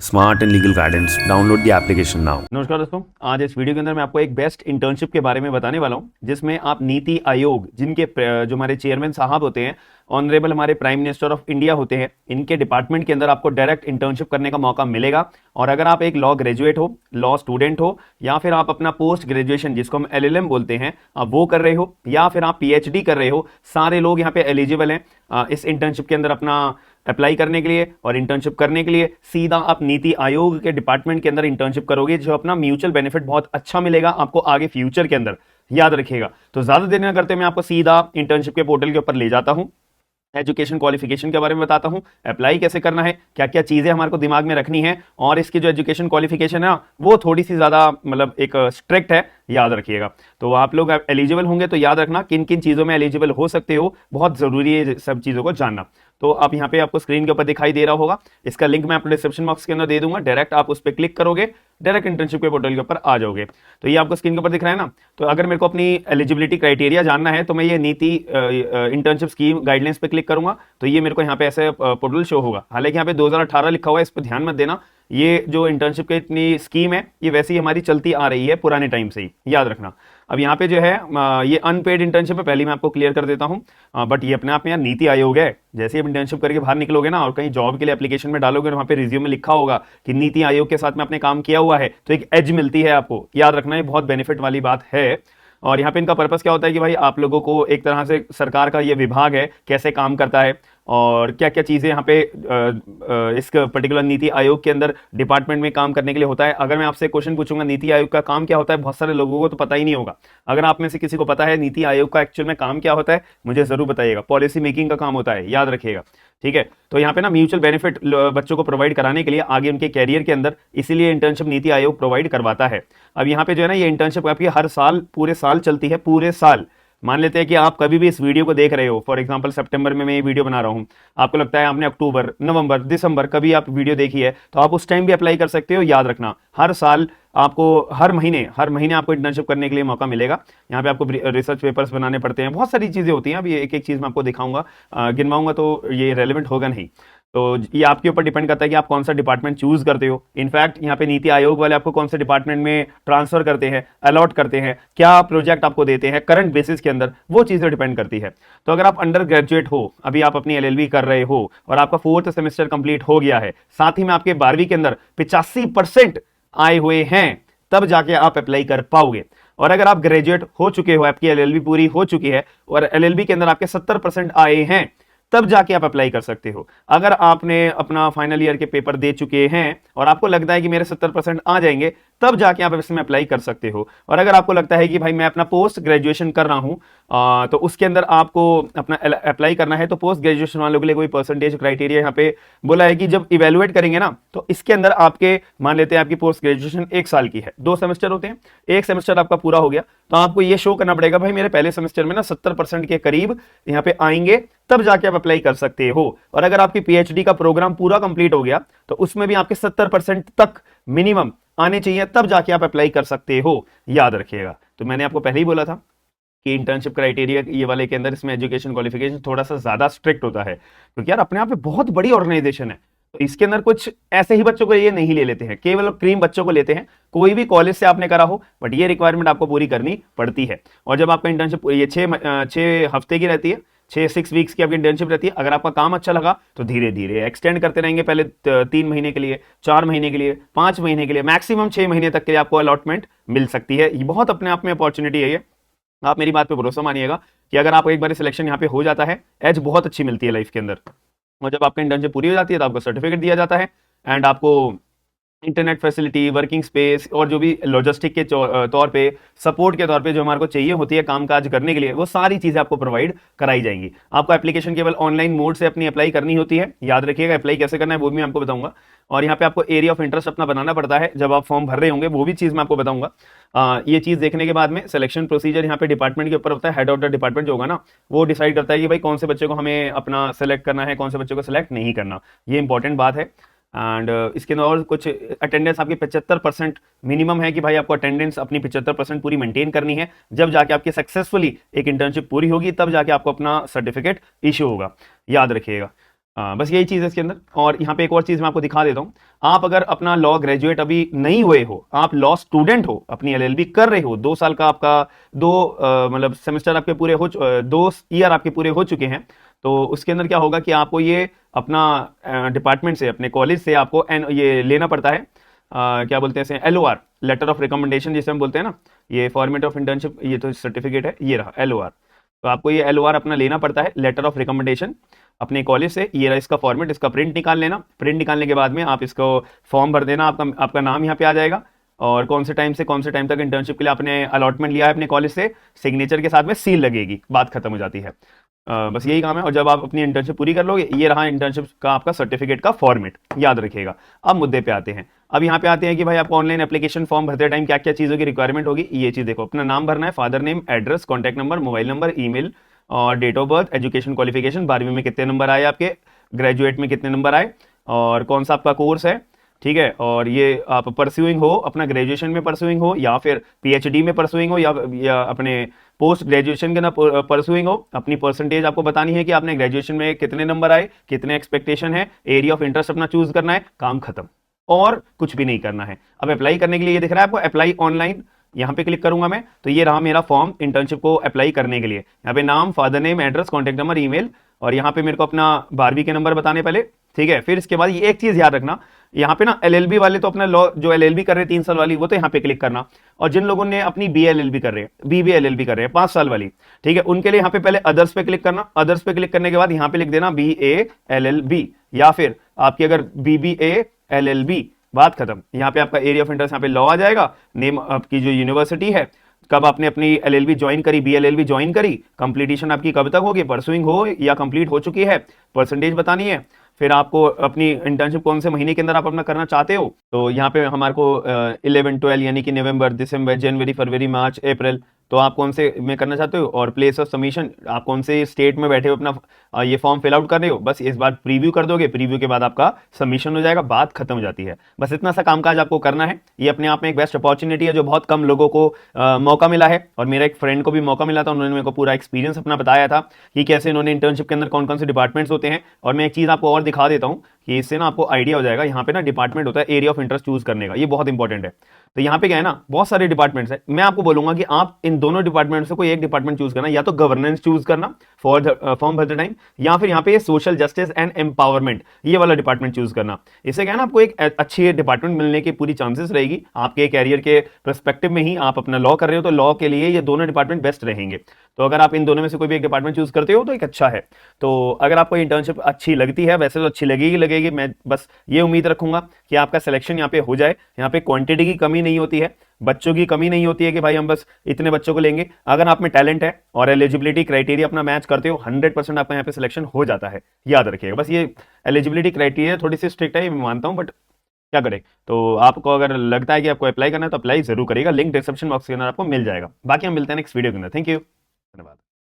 Smart and legal guidance. Download the application now. नमस्कार दोस्तों, आज इस वीडियो के अंदर मैं आपको एक बेस्ट इंटर्नशिप के बारे में बताने वाला हूं, जिसमें आप नीति आयोग, जिनके जो हमारे चेयरमैन साहब होते हैं, ऑनरेबल हमारे प्राइम मिनिस्टर ऑफ इंडिया होते हैं, इनके डिपार्टमेंट के अंदर आपको डायरेक्ट इंटर्नशिप करने का मौका मिलेगा। और अगर आप एक लॉ ग्रेजुएट हो, लॉ स्टूडेंट हो, या फिर आप अपना पोस्ट ग्रेजुएशन जिसको हम LLM बोलते हैं आप वो कर रहे हो, या फिर आप PhD कर रहे हो, सारे लोग यहाँ पे एलिजिबल हैं इस इंटर्नशिप के अंदर अपना अप्लाई करने के लिए। और इंटर्नशिप करने के लिए सीधा आप नीति आयोग के डिपार्टमेंट के अंदर इंटर्नशिप करोगे, जो अपना म्यूचुअल बेनिफिट बहुत अच्छा मिलेगा आपको आगे फ्यूचर के अंदर, याद रखिएगा। तो ज्यादा देर न करते मैं आपको सीधा इंटर्नशिप के पोर्टल के ऊपर ले जाता हूं, एजुकेशन क्वालिफिकेशन के बारे में बताता हूं, अप्लाई कैसे करना है, क्या क्या चीजें हमारे को दिमाग में रखनी है। और इसकी जो एजुकेशन क्वालिफिकेशन है वो थोड़ी सी ज्यादा मतलब एक स्ट्रिक्ट है, याद रखिएगा। तो आप लोग एलिजिबल होंगे तो याद रखना किन किन चीजों में एलिजिबल हो सकते हो, बहुत जरूरी है सब चीजों को जानना। तो आप यहाँ पे आपको स्क्रीन के ऊपर दिखाई दे रहा होगा, इसका लिंक मैं अपने डिस्क्रिप्शन बॉक्स के अंदर दे दूंगा, डायरेक्ट आप उस पर क्लिक करोगे, डायरेक्ट इंटर्नशिप के पोर्टल के ऊपर आ जाओगे। तो ये आपको स्क्रीन के ऊपर दिख रहा है ना। तो अगर मेरे को अपनी एलिजिबिलिटी क्राइटेरिया जानना है तो मैं ये नीति इंटर्नशिप स्कीम गाइडलाइंस पे क्लिक करूंगा, तो ये मेरे को यहाँ पे ऐसे पोर्टल शो होगा। हालांकि यहाँ पे 2018 लिखा हुआ है, इस पर ध्यान मत देना। ये जो इंटर्नशिप की इतनी स्कीम है ये वैसे ही हमारी चलती आ रही है पुराने टाइम से ही, याद रखना। अब यहाँ पे जो है ये अनपेड इंटर्नशिप है, पहले मैं आपको क्लियर कर देता हूँ। बट ये अपने आप में यार नीति आयोग है। जैसे आप इंटर्नशिप करके बाहर निकलोगे ना और कहीं जॉब के लिए एप्लीकेशन में डालोगे, वहाँ पे रिज्यूम में लिखा होगा कि नीति आयोग के साथ में आपने काम किया हुआ है, तो एक एज मिलती है आपको, याद रखना। ये बहुत बेनिफिट वाली बात है। और यहाँ पे इनका पर्पस क्या होता है कि भाई आप लोगों को एक तरह से सरकार का ये विभाग है कैसे काम करता है और क्या क्या चीज़ें यहाँ पे इस पर्टिकुलर नीति आयोग के अंदर डिपार्टमेंट में काम करने के लिए होता है। अगर मैं आपसे क्वेश्चन पूछूंगा नीति आयोग का काम क्या होता है, बहुत सारे लोगों को तो पता ही नहीं होगा। अगर आप में से किसी को पता है नीति आयोग का एक्चुअल में काम क्या होता है, मुझे जरूर बताइएगा। पॉलिसी मेकिंग का काम होता है, याद रखिएगा, ठीक है। तो यहाँ पे ना म्यूचुअल बेनिफिट बच्चों को प्रोवाइड कराने के लिए आगे उनके कैरियर के अंदर, इसीलिए इंटर्नशिप नीति आयोग प्रोवाइड करवाता है। अब यहाँ पे जो है ना, ये इंटर्नशिप आपकी हर साल पूरे साल चलती है, पूरे साल। मान लेते हैं कि आप कभी भी इस वीडियो को देख रहे हो, फॉर एग्जांपल सितंबर में मैं ये वीडियो बना रहा हूं, आपको लगता है आपने अक्टूबर, नवंबर, दिसंबर कभी आप वीडियो देखी है, तो आप उस टाइम भी अप्लाई कर सकते हो। याद रखना हर साल आपको हर महीने आपको इंटर्नशिप करने के लिए मौका मिलेगा। यहाँ पे आपको रिसर्च पेपर्स बनाने पड़ते हैं, बहुत सारी चीजें होती हैं। अभी एक एक चीज मैं आपको दिखाऊंगा, गिनवाऊंगा तो ये रेलेवेंट होगा नहीं। तो ये आपके ऊपर डिपेंड करता है कि आप कौन सा डिपार्टमेंट चूज करते हो। इनफैक्ट यहाँ पे नीति आयोग वाले आपको कौन से डिपार्टमेंट में ट्रांसफर करते हैं, अलॉट करते हैं, क्या प्रोजेक्ट आपको देते हैं करंट बेसिस के अंदर, वो चीजें डिपेंड करती है। तो अगर आप अंडर ग्रेजुएट हो, अभी आप अपनी LLB कर रहे हो और आपका 4th सेमेस्टर कंप्लीट हो गया है, साथ ही में आपके 12वीं के अंदर 85% आए हुए हैं, तब जाके आप अप्लाई कर पाओगे। और अगर आप ग्रेजुएट हो चुके हो, आपकी LLB पूरी हो चुकी है और LLB के अंदर आपके 70% आए हैं, तब जाके आप अप्लाई कर सकते हो। अगर आपने अपना फाइनल ईयर के पेपर दे चुके हैं और आपको लगता है कि मेरे 70% आ जाएंगे, तब जाके आप इसमें अप्लाई कर सकते हो। और अगर आपको लगता है कि भाई मैं अपना पोस्ट ग्रेजुएशन कर रहा हूं, तो उसके अंदर आपको अपना अप्लाई करना है, तो पोस्ट ग्रेजुएशन वालों के लिए कोई परसेंटेज क्राइटेरिया यहाँ पे बोला है कि जब इवेलुएट करेंगे ना, तो इसके अंदर आपके मान लेते हैं आपकी पोस्ट ग्रेजुएशन 1 साल की है, 2 सेमेस्टर होते हैं, 1 सेमेस्टर आपका पूरा हो गया, तो आपको ये शो करना पड़ेगा भाई मेरे पहले सेमेस्टर में ना 70% के करीब यहाँ पे आएंगे, तब जाके आप अप्लाई कर सकते हो। और अगर आपकी PhD का प्रोग्राम पूरा कंप्लीट हो गया तो उसमें भी आपके 70% तक मिनिमम आने चाहिए, तब जाके आप अप्लाई कर सकते हो, याद रखिएगा। तो मैंने आपको पहले ही बोला था कि इंटर्नशिप क्राइटेरिया ये वाले के अंदर इसमें एजुकेशन क्वालिफिकेशन थोड़ा सा ज्यादा स्ट्रिक्ट होता है, क्योंकि यार अपने आप में बहुत बड़ी ऑर्गेनाइजेशन है। तो इसके अंदर कुछ ऐसे ही बच्चों को ये नहीं ले लेते हैं, केवल क्रीम बच्चों को लेते हैं, कोई भी कॉलेज से आपने करा हो, बट ये रिक्वायरमेंट आपको पूरी करनी पड़ती है। और जब आपका इंटर्नशिप ये 6 हफ्ते की रहती है, 6 वीक्स की आपकी इंटर्नशिप रहती है। अगर आपका काम अच्छा लगा तो धीरे धीरे एक्सटेंड करते रहेंगे, पहले 3 महीने के लिए, 4 महीने के लिए, 5 महीने के लिए, मैक्सिमम 6 महीने तक के लिए आपको अलॉटमेंट मिल सकती है। ये बहुत अपने आप में अपॉर्चुनिटी है ये, आप मेरी बात पे भरोसा मानिएगा कि अगर आपको एक बार सिलेक्शन यहाँ पे हो जाता है, एज बहुत अच्छी मिलती है लाइफ के अंदर। और जब आपका इंटर्नशिप पूरी हो जाती है तो आपको सर्टिफिकेट दिया जाता है, एंड आपको इंटरनेट फैसिलिटी, वर्किंग स्पेस और जो भी लॉजिस्टिक के तौर पे, सपोर्ट के तौर पे जो हमारे को चाहिए होती है कामकाज करने के लिए, वो सारी चीजें आपको प्रोवाइड कराई जाएंगी। आपको एप्लीकेशन केवल ऑनलाइन मोड से अपनी अप्लाई करनी होती है, याद रखिएगा। अप्लाई कैसे करना है वो भी मैं आपको बताऊंगा। और यहाँ पे आपको एरिया ऑफ इंटरेस्ट अपना बनाना पड़ता है जब आप फॉर्म भर रहे होंगे, वो भी चीज मैं आपको बताऊंगा। ये चीज देखने के बाद में सिलेक्शन प्रोसीजर यहाँ पे डिपार्टमेंट के ऊपर होता है। हेड ऑफ द डिपार्टमेंट जो होगा ना, वो डिसाइड करता है कि भाई कौन से बच्चे को हमें अपना सेलेक्ट करना है, कौन से बच्चे को सिलेक्ट नहीं करना। ये इंपॉर्टेंट बात है। एंड इसके अंदर और कुछ अटेंडेंस आपकी 75% मिनिमम है कि भाई आपको अटेंडेंस अपनी 75% पूरी मेंटेन करनी है। जब जाके आपकी सक्सेसफुली एक इंटर्नशिप पूरी होगी, तब जाके आपको अपना सर्टिफिकेट इश्यू होगा, याद रखिएगा। बस यही चीज़ है इसके अंदर। और यहाँ पे एक और चीज़ मैं आपको दिखा देता हूँ। आप अगर अपना लॉ ग्रेजुएट अभी नहीं हुए हो, आप लॉ स्टूडेंट हो, अपनी एलएलबी कर रहे हो, 2 साल का आपका मतलब सेमेस्टर आपके पूरे 2 ईयर आपके पूरे हो चुके हैं, तो उसके अंदर क्या होगा कि आपको ये अपना डिपार्टमेंट से, अपने कॉलेज से आपको ये लेना पड़ता है, क्या बोलते हैं इसे, एलओआर, लेटर ऑफ रिकमेंडेशन जिसे हम बोलते हैं ना, ये फॉर्मेट ऑफ इंटर्नशिप, ये तो सर्टिफिकेट है, ये रहा एलओआर। तो आपको ये एलओआर अपना लेना पड़ता है, लेटर ऑफ रिकमेंडेशन, अपने कॉलेज से। ये रहा इसका फॉर्मेट, इसका प्रिंट निकाल लेना। प्रिंट निकालने के बाद में आप इसको फॉर्म भर देना, आपका नाम यहाँ पे आ जाएगा और कौन से टाइम से कौन से टाइम तक इंटर्नशिप के लिए आपने अलॉटमेंट लिया है अपने कॉलेज से, सिग्नेचर के साथ में सील लगेगी, बात खत्म हो जाती है। बस यही काम है। और जब आप अपनी इंटर्नशिप पूरी कर लोगे, ये रहा इंटर्नशिप का आपका सर्टिफिकेट का फॉर्मेट, याद रखिएगा। अब मुद्दे पे आते हैं। अब यहाँ पे आते हैं कि भाई आपको ऑनलाइन एप्लीकेशन फॉर्म भरते टाइम क्या क्या चीज़ों की रिक्वायरमेंट होगी। ये चीज़ देखो, अपना नाम भरना है, father name, address, contact number, mobile number, email और date of birth, education qualification, 12वीं में कितने नंबर आए आपके, ग्रेजुएट में कितने नंबर आए और कौन सा आपका कोर्स है, ठीक है। और ये आप परस्यूइंग हो, अपना ग्रेजुएशन में परस्यूइंग हो या फिर पीएचडी में परस्यूइंग हो या अपने पोस्ट ग्रेजुएशन के ना परस्यूइंग हो, अपनी परसेंटेज आपको बतानी है कि आपने ग्रेजुएशन में कितने नंबर आए, कितने एक्सपेक्टेशन है, एरिया ऑफ इंटरेस्ट अपना चूज करना है, काम खत्म, और कुछ भी नहीं करना है। अब अप्लाई करने के लिए ये दिख रहा है आपको, अप्लाई ऑनलाइन, यहाँ पे क्लिक करूंगा मैं, तो ये रहा मेरा फॉर्म इंटर्नशिप को अप्लाई करने के लिए। यहाँ पे नाम, father name, address, contact number, email, और यहाँ पे मेरे को अपना 12वीं के नंबर बताने पहले, ठीक है। फिर इसके बाद ये एक चीज याद रखना, यहाँ पे ना एलएलबी वाले तो अपना लॉ जो एलएलबी कर रहे हैं 3 साल वाली, वो तो यहाँ पे क्लिक करना। और जिन लोगों ने अपनी बीएलएलबी कर रहे हैं, बीबीएलएलबी कर रहे हैं 5 साल वाली, ठीक है, उनके लिए यहाँ पे पहले अदर्स पे क्लिक करना। अदर्स पे क्लिक करने के बाद यहाँ पे लिख देना BALLB, या फिर आपकी अगर BBALLB, बात खत्म। यहाँ पे आपका एरिया ऑफ इंटरेस्ट, यहाँ पे लॉ आ जाएगा, नेम आपकी जो यूनिवर्सिटी है, कब आपने अपनी एलएलबी ज्वाइन करी, बीएलएलबी ज्वाइन करी, कंप्लीटेशन आपकी कब तक होगी, परसुइंग हो या कंप्लीट हो चुकी है, परसेंटेज बतानी है। फिर आपको अपनी इंटर्नशिप कौन से महीने के अंदर आप अपना करना चाहते हो, तो यहाँ पे हमारे को 11, 12 यानी कि नवंबर, दिसंबर, जनवरी, फरवरी, मार्च, अप्रैल, तो आप कौन से में करना चाहते हो, और प्लेस ऑफ सबमिशन, आप कौन से स्टेट में बैठे हो अपना ये फॉर्म फिल आउट कर रहे हो। बस इस बार प्रीव्यू कर दोगे, प्रीव्यू के बाद आपका सबमिशन हो जाएगा, बात खत्म हो जाती है। बस इतना सा कामकाज आपको करना है। ये अपने आप में एक बेस्ट अपॉर्चुनिटी है जो बहुत कम लोगों को मौका मिला है, और मेरा एक फ्रेंड को भी मौका मिला था, उन्होंने मेरे को पूरा एक्सपीरियंस अपना बताया था कि कैसे इन्होंने इंटर्नशिप के अंदर कौन कौन से डिपार्टमेंट्स होते हैं। और मैं एक चीज़ आपको और दिखा देता हूँ कि इससे ना आपको आइडिया हो जाएगा। यहाँ पे ना डिपार्टमेंट होता है एरिया ऑफ इंटरेस्ट चूज करने का, ये बहुत इंपॉर्टेंट है। तो यहाँ पे क्या है ना, बहुत सारे डिपार्टमेंट्स है। मैं आपको बोलूंगा कि आप इन दोनों डिपार्टमेंट से कोई एक डिपार्टमेंट चूज करना, या तो गवर्नेंस चूज करना फॉर्म भरते टाइम, या फिर यहाँ पे सोशल जस्टिस एंड एम्पावरमेंट, ये वाला डिपार्टमेंट चूज करना। इससे क्या है ना, आपको एक अच्छी डिपार्टमेंट मिलने की पूरी चांसेस रहेगी। आपके कैरियर के परस्पेक्टिव में ही आप अपना लॉ कर रहे हो, तो लॉ के लिए ये दोनों डिपार्टमेंट बेस्ट रहेंगे। तो अगर आप इन दोनों में से कोई भी एक डिपार्टमेंट चूज करते हो तो एक अच्छा है। तो अगर आपको इंटर्नशिप अच्छी लगती है, वैसे तो अच्छी लगेगी, मैं बस ये उम्मीद रखूंगा कि आपका सिलेक्शन यहाँ पे हो जाए। यहाँ पे क्वांटिटी की कमी नहीं होती है, बच्चों की कमी नहीं होती है कि भाई हम बस इतने बच्चों को लेंगे। अगर आप में टैलेंट है और एलिजिबिलिटी क्राइटेरिया अपना मैच करते हो, 100% आपका यहाँ पे सिलेक्शन हो जाता है, याद रखिएगा। बस ये एलिजिबिलिटी क्राइटेरिया थोड़ी सी स्ट्रिक्ट है, ये मैं मानता हूँ, बट क्या करें। तो आपको अगर लगता है कि आपको अप्लाई करना है तो अप्लाई जरूर करिएगा, लिंक डिस्क्रिप्शन बॉक्स के अंदर आपको मिल जाएगा। बाकी हम मिलते हैं नेक्स्ट वीडियो के अंदर। थैंक यू, धन्यवाद।